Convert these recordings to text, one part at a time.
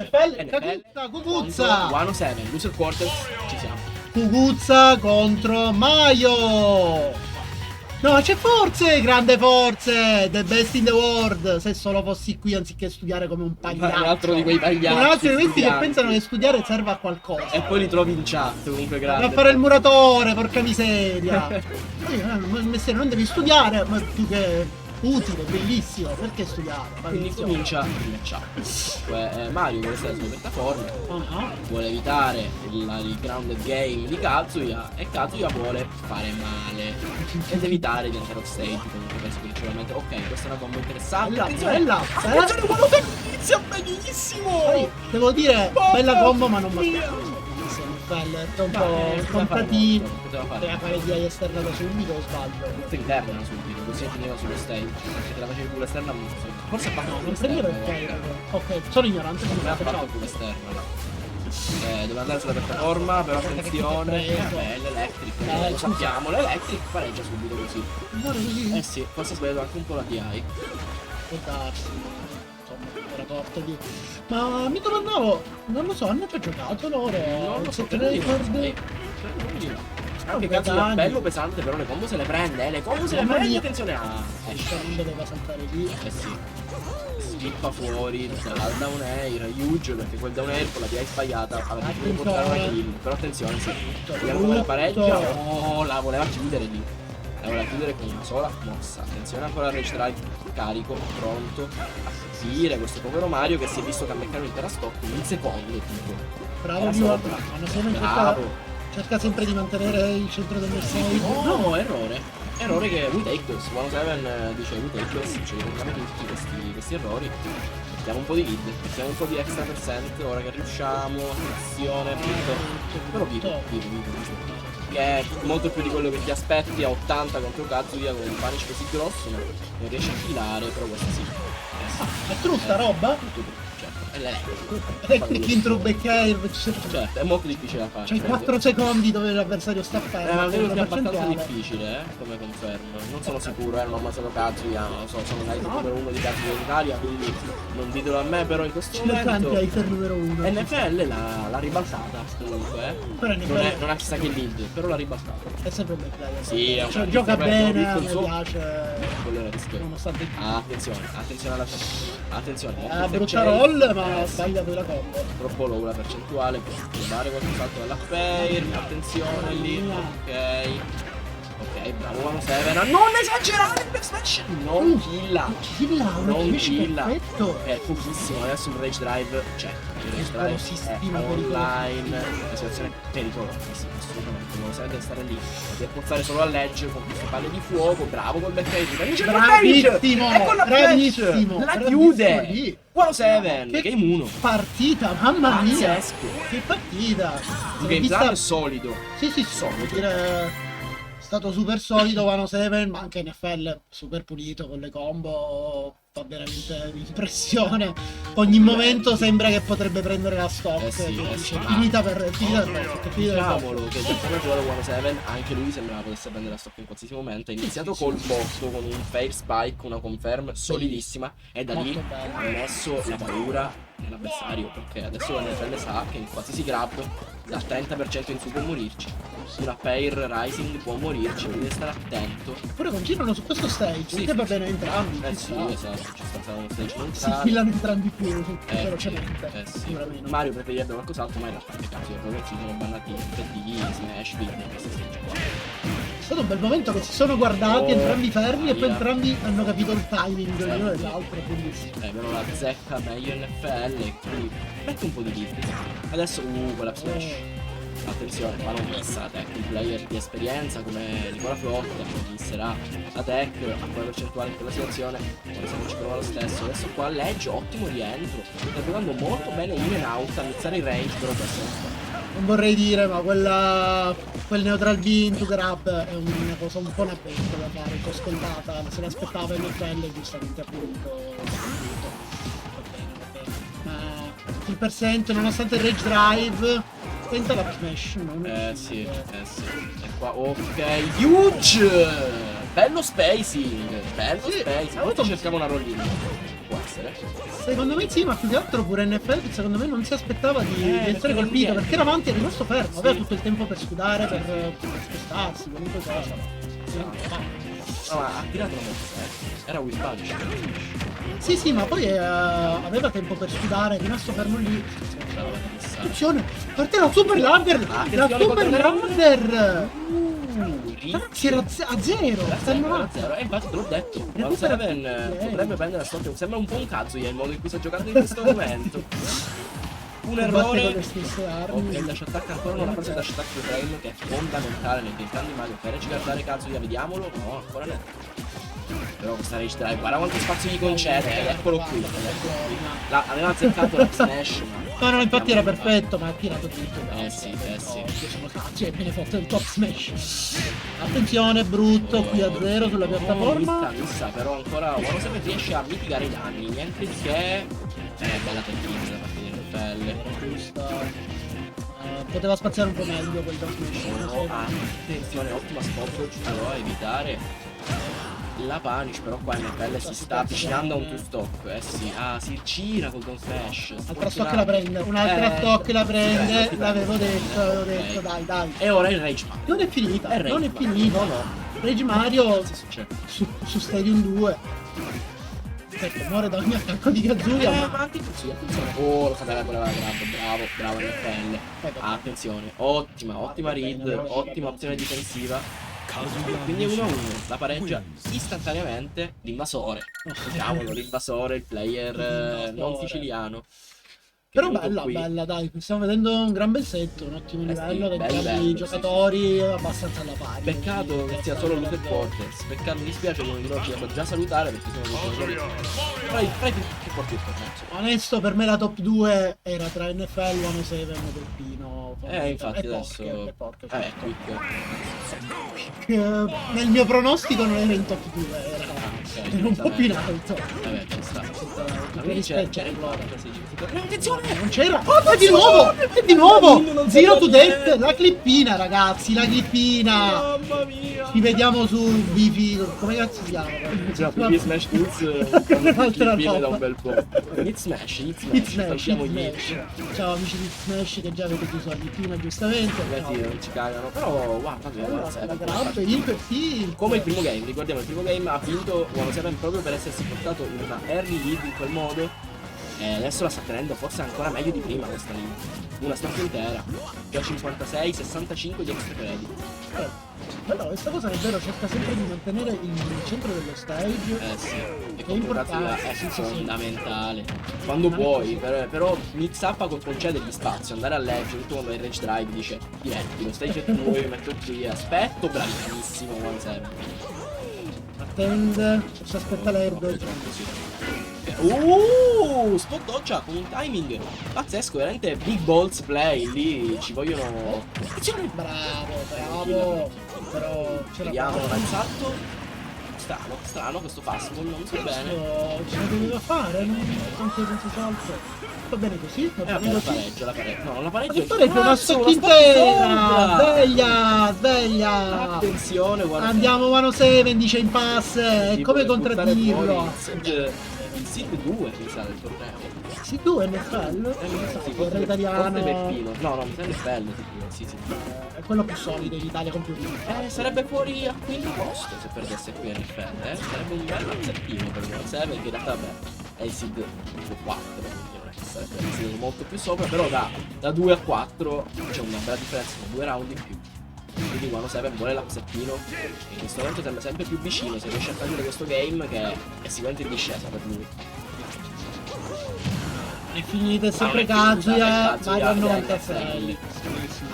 NFL Cucuzza 107, loser quarters, ci siamo. Cucuzza contro Maio. No, c'è Forze, grande Forze, the best in the world. Se solo fossi qui anziché studiare come un pagliaccio. Un altro di quei pagliacci. Un altro di questi che studianti. pensano che studiare serva a qualcosa. E poi li trovi in chat, comunque grande. Va a fare il muratore, porca miseria. Il mestiere non devi studiare, ma più che utile, bellissimo. Perché studiare? Quindi comincia il matchup. Mario vuole stare sulle piattaforme, vuole evitare il grounded game di Kazuya e Kazuya vuole fare male ed evitare di andare off stage. Comunque penso principalmente ok, questa è una combo interessante. Bella. Attenzione quando inizia benissimo. Poi, devo dire, bella combo ma non mia. basta. Bella, è un po' contativo. Poteva Poteva fare di esterna da subito o sbaglio? Forse interna subito, così finiva sullo stage. Perché te la facevi pure esterna forse ha fatto No, pure non prendere esterna. ok, sono ignorante, Non ha scusate, fatto ciao. pure esterna. Deve andare sulla piattaforma, però attenzione. L'electric, lo sappiamo, l'electric pareggia subito così. Guarda così. Eh sì, forse ha sbagliato anche un po' la DI. Può darsi. Insomma, era porta di... Ma mi domandavo, non lo so, hanno già giocato loro? Non lo so, Se te credo ne di no, ricordi? credo di no. Ah, Anche beh, cazzo è dai. bello pesante, però le combo se le prende, le combo se le Mamma prende, mia. attenzione a... Non doveva saltare lì. Eh sì. Schippa fuori dal down air, huge, perché quel down air con la DI sbagliata avrebbe potuto portare una kill. Però attenzione, sì. Vediamo come la pareggia. Oh, la voleva chiudere lì. La voleva chiudere con una sola mossa. Attenzione ancora al rage drive carico, pronto a seguire questo povero Mario che si è visto cambiare l'intera stock in un secondo tipo. Bravo, Era Bjorn. sopra. Hanno sempre Bravo. cerca sempre di mantenere il centro del stage. No, errore. Errore che we take this. 107 dice we take this. Ci riprendiamo tutti questi errori. Mettiamo un po' di lead, mettiamo un po' di extra percent. Ora che riusciamo. Attenzione, però vivo. Che è molto più di quello che ti aspetti a 80 contro Kazuya con un punish così grosso. Non riesce a filare, però questa sì. È trutta roba? Certo, è l'elettrico. Electric intro back air. Certo, è molto difficile da fare. C'hai 4 secondi dove l'avversario sta fermo. Ma credo sia abbastanza percentuale. difficile, come confermo. Non sono sicuro, non ho ammazzato Kazuya, non lo so, sono l'high numero 1 di Kazuya in Italia, quindi non ditelo a me, però in questo momento Tanti hater numero 1. NFL l'ha ribaltata comunque. Però Non ha chissà che lead, però l'ha ribaltata. è sempre un bel player. Sì, è un cioè, bel gioca player, bene, ho mi visto il suo- piace. Quello era rischioso. Nonostante il Attenzione alla attenzione. brutta roll, ma sbaglia poi la combo. Troppo low la percentuale, può trovare qualcos'altro dalla fair, attenzione lì, ok, bravo 107, non esagerare per smash, non killa, non killa, perfetto. è pochissimo, adesso il rage drive c'è, il rage drive Pericolosissimo, è online, la situazione è pericolosissima, assolutamente, 107 deve stare lì, deve pozzare solo a ledge con queste palle di fuoco, bravo col back Bravissimo, e con la bravissimo, la bravissimo chiude, lì. 107, game 1. Partita, mamma mia. Pazzesco. Che partita. Il gameplay è solido. Sì, devo dire è stato super solido 107, ma anche NFL super pulito con le combo, fa veramente impressione. Ogni momento sembra che potrebbe prendere la stock. Finita per Diciamolo che il personaggio 107 anche lui sembrava potesse prendere la stock in qualsiasi momento. Ha iniziato col botto con un fair spike, una confirm solidissima e da lì ha messo la paura nell'avversario, perché adesso NFL sa che in qualsiasi grab dal 30% in su può morirci. Una pair rising può morirci, quindi deve stare attento. Eppure continuano su questo stage, che va bene entrambi. Sì, esatto, ci sta uno stage non si killano entrambi più velocemente. Sì. Mario preferirebbe qualcos'altro, ma in realtà che cazzo, proprio ci sono bannati 3D, Smash, Big, queste stage qua. È stato un bel momento che si sono guardati entrambi fermi e poi entrambi hanno capito il timing l'uno dell'altro, bellissimo. Però la zecca meglio NFL e quindi mette un po' di lift. Adesso quella smash. Attenzione, qua non missa la tech, il player di esperienza come Nicola Flotta misserà la tech a quella percentuale in quella situazione, se non ci prova lo stesso. Adesso qua l'edge, ottimo rientro, sta giocando molto bene in and out, a iniziare il range, però questo non vorrei dire, ma quel neutral B into grab è una cosa un po' una pecca da fare, un po' scontata, se l'aspettava NFL e giustamente appunto. Va bene. Ma il percento, nonostante il rage drive, tenta la smash, no? sì. E qua, ok, huge! Bello spacing, bello spacing. Ora cerchiamo una rollina. Qua. essere. Secondo me sì, ma più che altro pure NFL secondo me non si aspettava di essere perché non colpito, viene. perché era avanti e è rimasto fermo, Sì. aveva tutto il tempo per scudare, per spostarsi, qualunque cosa. No, ma ha tirato una mossa, era Will Punch. Sì, sì, ma poi aveva tempo per scudare, è rimasto fermo lì. Attenzione, parte la Super Ladder! La Attenzione, Super Ladder! Ricci. Ragazzi, era a zero, stanno Era a zero. E infatti te l'ho detto, Recupera 1-7 tutti, potrebbe prendere la storia. Sembra un po' un Kazuya il modo in cui sta giocando in questo momento. Un batte con errore. le stesse armi. Ok, il dash attack ancora non ha preso il dash attack sul frame, che è fondamentale nel tentando di Mario. Per guardare Kazuya, vediamolo. No, ancora niente. Però questa rage drive, guarda quanto spazio gli concede, eccolo qui. Aveva azzeccato la smash, ma... No, infatti era perfetto, ma ha tirato tutto. Sì. Io sono cazzo e me ne fotte il top smash. Attenzione, brutto, qui a zero sulla piattaforma. Missa, però ancora uno sempre riesce a mitigare i danni, niente di che. Bella tecnica da parte di NFL. Giusta. Poteva spaziare un po' meglio quel top smash. Attenzione, ottima spot, ci dovrò evitare la punish, però qua NFL si sta avvicinando a un two stop. Sì, si gira col down smash. Altra stock la prende, un'altra stock la prende, l'avevo detto, dai. E ora il Rage Mario. Non è finita, È non è Rage finita. No. Rage Mario Cosa succede? su Stadium 2. Ecco, muore da ogni attacco di Kazuya. Ma attenzione. Oh, lo sapeva quella grab, bravo NFL. Attenzione, ottima read, ottima opzione difensiva. Quindi è 1-1, la pareggia istantaneamente l'invasore. Diciamolo, l'invasore, il player non siciliano. Però bella, dai, stiamo vedendo un gran bel set, un ottimo livello, dei grandi giocatori abbastanza alla pari. Peccato che sia solo Loser Porters, peccato, mi dispiace che uno di loro ci devo già salutare perché sono dei giocatori. Fai che porti il torneo. Onesto, per me la top 2 era tra NFL, 1-7 e Delpino. Infatti adesso... Nel mio pronostico non era in top 2, era un po' più in alto. Vabbè, ci sta. Attenzione, non c'era. Oh, è di nuovo! Zero to death, la clippina, ragazzi, la clippina. Mamma mia! Ci vediamo su Bifi, come cazzo si chiama? Già, Bifi Smash Tools da un bel po'. Hit Smash. Salutiamo gli ciao amici di Smash che già avete chiuso la clippina giustamente. Non ci cagano, però guarda, sì. come il primo game, ricordiamo il primo game ha vinto 1-7 proprio per essersi portato in una early lead in quel modo. E adesso la sta tenendo forse ancora meglio di prima questa lead. Una statua intera. Già 56, 65 di extra credit. Però questa cosa è vero, cerca sempre di mantenere il centro dello stage. Sì, è importante, è fondamentale. Quando puoi, però mix up concede gli spazi, andare a leggere, tutto quando hai range drive dice diretti, lo stage è tuo, io metto qui, aspetto, bravissimo, one seven. Attende, si aspetta l'airdodge. Spot dodge con un timing pazzesco, veramente big balls play, lì ci vogliono... Bravo, però vediamo un salto. Strano questo fastball, non so bene. Ce la doveva fare, non credo si salto. Va bene così? La pareggio. No, la pareggio. Una stock intera! Sveglia! Attenzione, guarda. Andiamo 1-7, dice in pass. E come contraddirlo? Il Sid 2 mi sa del torneo. Sid 2 NFL? Forse italiano. Peppino. No, mi sa NFL. Sì. È quello più solido in Italia con più sarebbe fuori a quinto posto se perdesse qui NFL, sarebbe un bel mazzettino per il 7, che in realtà è il Sid 4, quindi non è che sarebbe molto più sopra, però da 2 a 4 c'è una bella differenza, sono 2 round in più. Quindi quando Seven vuole l'upsettino, in questo momento sembra sempre più vicino, se riesce a prendere questo game che è sicuramente in discesa per lui. E finite sempre Kazuya, vai al 96.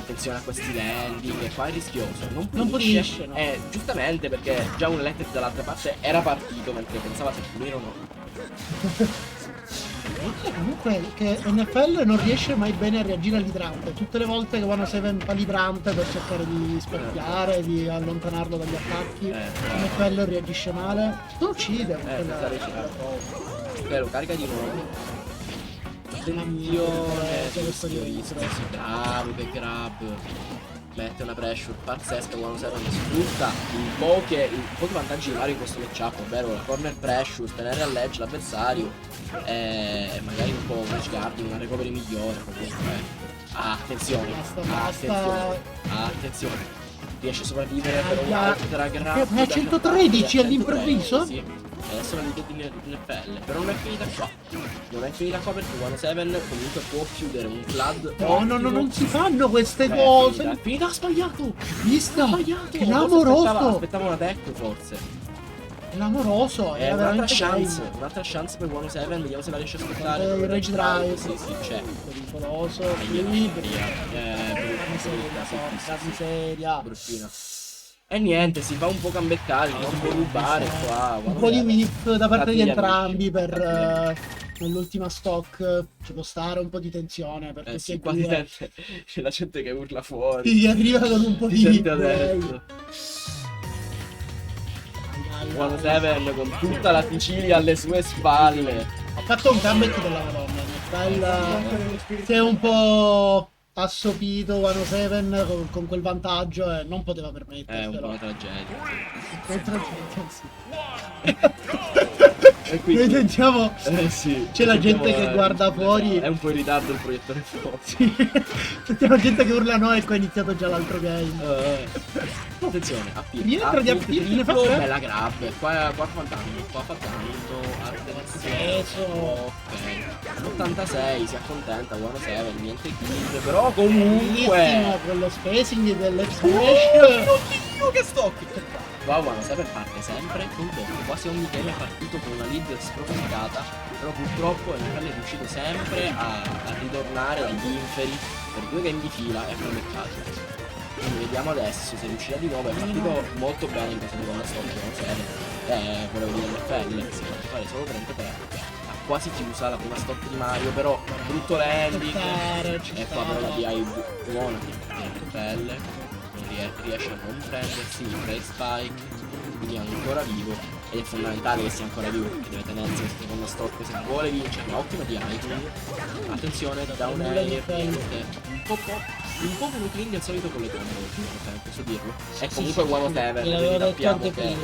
Attenzione a questi landing, che qua è rischioso. Non pulisce, no. Giustamente, perché già un electric dall'altra parte era partito mentre pensava se pulire o no. Comunque che NFL non riesce mai bene a reagire all'idrante. Tutte le volte che vanno 7 fa l'idrante per cercare di specchiare, di allontanarlo dagli attacchi, NFL reagisce male. Non uccide. Lo carica di nuovo. Attenzione, bravo che grab. mette una pressure pazzesca, 1-7 sfrutta i pochi vantaggi di Mario in questo matchup, ovvero la corner pressure, tenere a ledge l'avversario e magari un po' un edge guarding, una recovery migliore comunque. Attenzione, attenzione, attenzione. Riesce a sopravvivere per un'altra grande. Ma 113 all'improvviso? Sì. Adesso la liga in FL, però non è finita qua. Non è finita qua perché 1-7 comunque può chiudere un flood. No, non si fanno queste cose. È finita, ha sbagliato. Vista? Sbagliato. Clamoroso. Aspettava una tech forse. Clamoroso. È un'altra chance per 1-7, vediamo se la riesce a sfruttare. Il rage drive. Sì, c'è. Pericoloso. Miseria. Bruttina. E niente, si fa un po' gambettare, non può rubare qua. Un po' di whip da parte di entrambi per nell'ultima stock. Ci può stare un po' di tensione perché sì, qua si sente, c'è la gente che urla fuori. Si arriva con un po' di sente adesso. 1-7 con tutta la Sicilia alle sue spalle. Ha fatto un comeback della Madonna. Si è un po' assopito 1-7 con quel vantaggio e non poteva permetterselo. È un po' una tragedia. È tragedia, sì. E quindi, noi sentiamo sì, c'è la gente che guarda fuori. È un po' in ritardo il proiettore fuori. Sì. Sentiamo gente che urla no e qua è iniziato già l'altro game. Attenzione, rientra di appeal, ne fa tre. bella grab. Qua fa tanto. Attenzione. Ok. 86, si accontenta, 1-7, niente kill. Però comunque. Benissimo, con lo spacing dell'X-Smash. Oddio, che stock! Wow, 1-7 parte sempre con doppio. Quasi ogni game è partito con una lead spropositata. Però purtroppo NFL è riuscito sempre a ritornare dagli inferi per 2 game di fila e a fare mercato. Quindi vediamo adesso se riuscirà di nuovo. È partito molto bene in questa seconda storia, 1-7. Volevo dire l'FL, si è fatto fare solo 33. Ha quasi chiusa la prima stock di Mario, però brutto landing. E qua però la DI buona di FL. Riesce a non prendersi il break spike, quindi è ancora vivo ed è fondamentale che sia ancora vivo perché deve tenersi in seconda stock se vuole vincere. Ottima di item. Attenzione, down air, un po' come clean del solito con le combo, posso dirlo. È comunque 1-7, quindi sappiamo che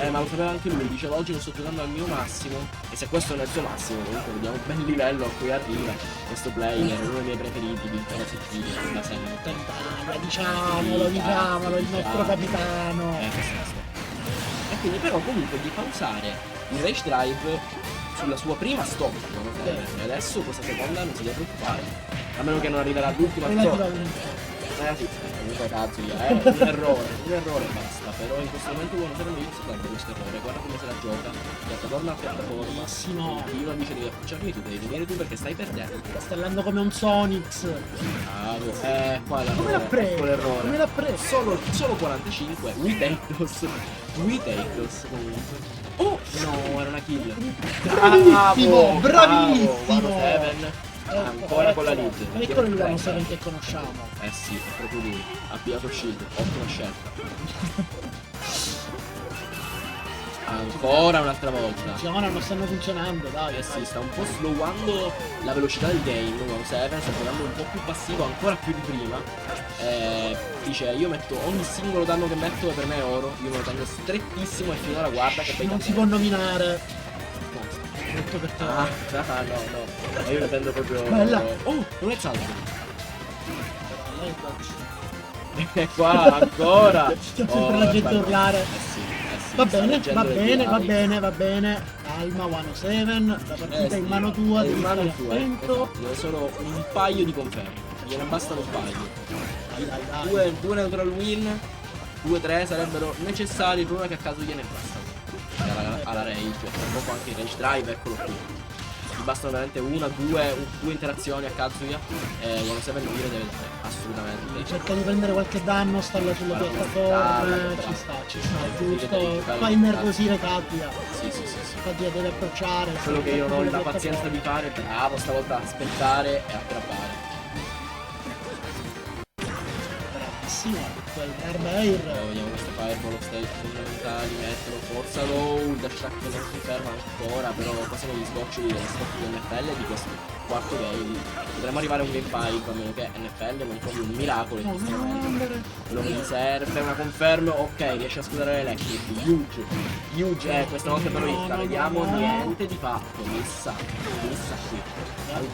ma lo sapeva anche lui, diceva oggi non sto giocando al mio massimo e se questo non è il suo massimo comunque vediamo un bel livello a cui arriva questo player, è uno dei miei preferiti di intera Sicilia da sempre. Diciamolo, il nostro capitano. E quindi però comunque gli fa usare il rage drive sulla sua prima stop, e adesso questa seconda non si deve preoccupare, a meno che non arriverà all'ultima stop. Sì, comunque cazzo, è un errore basta, però in questo momento uno non inizia tanto questo errore, guarda come se la gioca, torna a piattaforma, io dice devi approcciarmi tu, devi venire tu perché stai perdendo. Sta stellando come un Sonic. Bravo, qua come l'ha preso? L'errore. Come l'ha preso? Solo 45, we take those comunque. Oh no, era una kill. Bravissimo. 1-7. Ancora con la lead. Eccolo il 1-7 che conosciamo. Sì, è proprio lui. Ha piato shield, ottima scelta. Ancora un'altra volta. Funziona, non stanno funzionando, dai. Sì, sta un po' slowando la velocità del game. 1-7 sta giocando un po' più passivo, ancora più di prima. Dice io metto ogni singolo danno che metto per me è oro. Io me lo tengo strettissimo e finora guarda che non si può nominare. Detto per te. No. Io lo prendo proprio. Bella. Oh, non è salto. E qua ancora. Stiamo sempre la gente urlare. Sì. Va bene. Calma, 1-7. La partita è in mano tua, devi stare attento. Deve solo un paio di conferme. Gliene bastano un paio. Dai. Due neutral win. 2-3 sarebbero necessari. Il problema è che a caso gliene bastano. Alla rage, tra poco anche il rage drive, eccolo qui. Gli bastano veramente due interazioni a Kazuya e 1-7 non gliele deve dare, assolutamente. Cerca di prendere qualche danno, stalla sulle piattaforme, ci sta, giusto. Fa innervosire Kazuya. Sì. Kazuya deve approcciare. Quello che io non ho la pazienza di fare, bravo stavolta, aspettare e attrappare. benissimo. Quel Barbair. Vediamo questo fireball stage fondamentali, metterlo, forza low, il dash attack non si ferma ancora, però qua siamo gli sbocci di NFL di questo quarto game. Potremmo arrivare a un game 5 a meno che NFL non trovi un miracolo in questo momento. Quello che gli serve è una conferm, ok, riesce a scudare l'electric, huge, questa volta però Itta, vediamo niente di fatto, messa qui.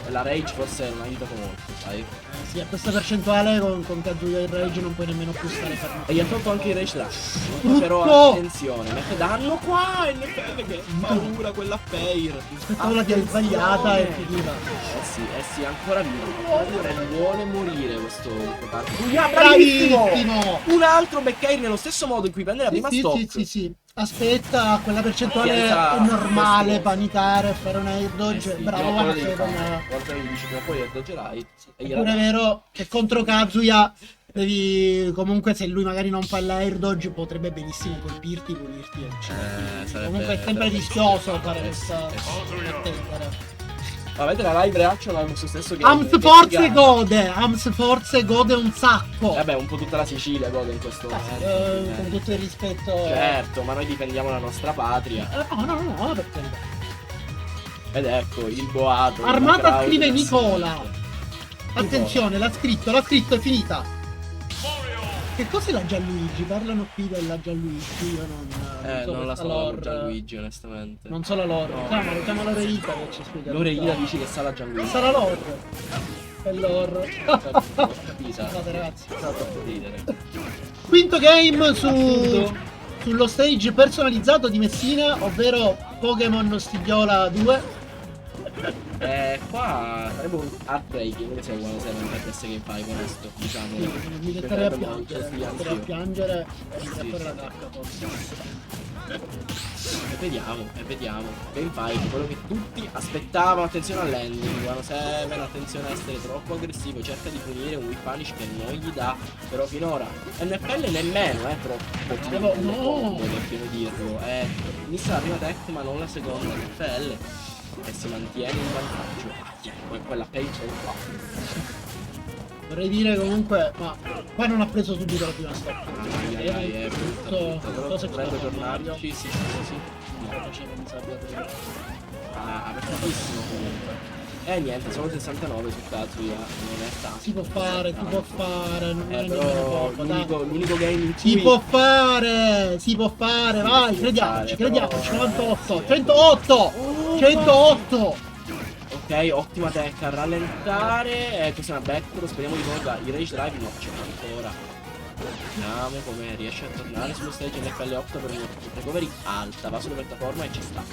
La rage forse non ha aiutato molto, sai? Sì, a questa percentuale con Kazuya il rage non puoi nemmeno più stare fermo. E gli ha tolto anche il rage dash. Però attenzione, mette danno qua NFL, che paura quella Fair. Aspettavo la chiave sbagliata e finiva. Eh sì, ancora vivo. Non vuole morire questo Kazuya, bravissimo! Un altro back-air nello stesso modo in cui prende la prima stock. Sì. Aspetta, quella percentuale Piazza è normale, questo. panitare, fare un air dodge, Sì, bravo, no, guarda quello che devi con... fare. Guarda che gli dici che poi dodgerai. E È pure vero che contro Kazuya devi, comunque se lui magari non fa l'air dodge potrebbe benissimo colpirti, pulirti eccetera. Comunque è sempre rischioso fare questa attendere. Ma vedete la live reaction al suo stesso game. Ams forse gode un sacco. Vabbè, un po' tutta la Sicilia gode in questo momento. Con tutto il rispetto. Certo, ma noi difendiamo la nostra patria. No, perché Ed ecco, il boato. Armata scrive Nicola. Attenzione, l'ha scritto, è finita. Che cos'è la Gianluigi? Parlano qui della Gianluigi, io non la so Gianluigi, onestamente. Non so la lore. No. Chiama Loreita che ci spiega. Loreita dici che sa la Gianluigi. Sarà lore. È lore. Scusate ragazzi. Sta troppo ridere. Quinto game sullo stage personalizzato di Messina, ovvero Pokémon Stigliola 2. Qua sarebbe un heartbreaking se uno se non perdesse Game 5, onesto, diciamo. Mi metterei a piangere e mi fuori la cacca forse. E vediamo. Game 5, quello che tutti aspettavano. Attenzione all'ending. Guano 7, attenzione a essere troppo aggressivo. Cerca di punire un whip punish che non gli dà. Però finora NFL nemmeno troppo. No, per dirlo. Inizia la prima tech ma non la seconda. NFL e si mantiene in vantaggio. Poi quella page è qua. Vorrei dire comunque, ma qua non ha preso subito la prima stop. È brutto. Però dovrebbe tornarci. Sì. Ha apertissimo comunque. Niente, sono 69 su Kazuya, non è tanto. Si può fare, non è però l'unico game in cui... Si può fare, vai, crediamoci, 98, 108! Ok, ottima tech a rallentare, questa è una backthrow, speriamo di nuovo, i rage drive no, c'è ancora. Vediamo come riesce a tornare sullo stage NFL 8 per un recovery alta, va sulla piattaforma e ci sta.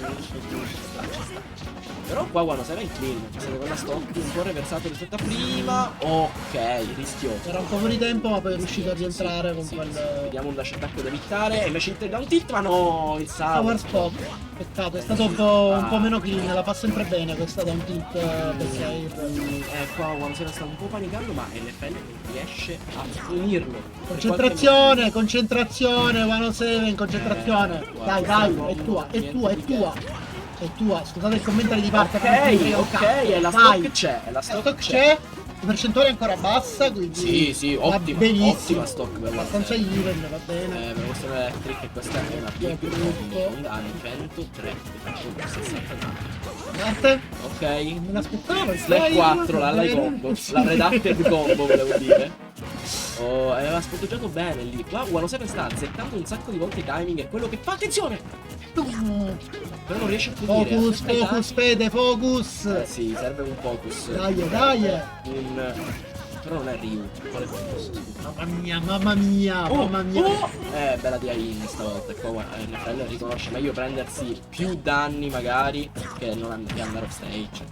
Però qua quando sei in clean, se con la stock un po' reversato rispetto a prima. Ok, rischioso. Era un po' di tempo ma poi è riuscito a rientrare con quel... Vediamo un dash attack da evitare e invece il takedown tilt, ma no, il Power spot. Peccato, è stato un po' meno clean, la fa sempre bene questa down tilt perché qua quando se ne sta un po' panicando, ma NFL non riesce a finirlo. Concentrazione, 107, concentrazione. Dai, è tua. Scusate il commentario di parte. Ok, e la stock c'è. La stock c'è. La percentuale è ancora bassa, quindi sì, ottima, benissimo. Ottima stock per abbastanza even, va bene. Per questa è electric e questa è una più danni 103, 60 Parte? ok, Me l'aspettavo. Slash 4, la combo, la redacted combo volevo dire. Aveva spotteggiato bene lì. Qua 107 sta azzeccando un sacco di volte i timing, è quello che fa, attenzione! Però non riesce a finire. Focus! Sì, serve un focus. Dai! Però non è Ryu. Quale focus? Mamma mia! Bella di Ain stavolta. E qua NFL riconosce meglio prendersi più danni magari che andare off stage.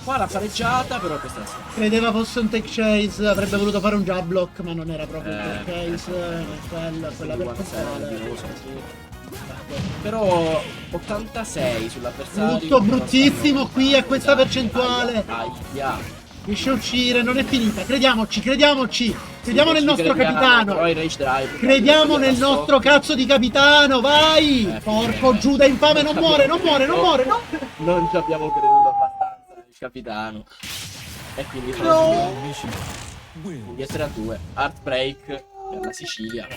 Qua la fareggiata, però questa è la storia. Credeva fosse un tech chase, avrebbe voluto fare un jab block, ma non era proprio un tech chase, quella percentuale. Non lo so. Però 86 sull'avversario. Bruttissimo qui a questa percentuale. Riesce a uscire, non è finita. Crediamoci. Crediamo nel nostro capitano. Crediamo nel nostro cazzo di capitano, vai! Porco Giuda infame, non muore, no! Non ci abbiamo creduto abbastanza nel capitano. E quindi sono 10-2. Heartbreak. per la Sicilia.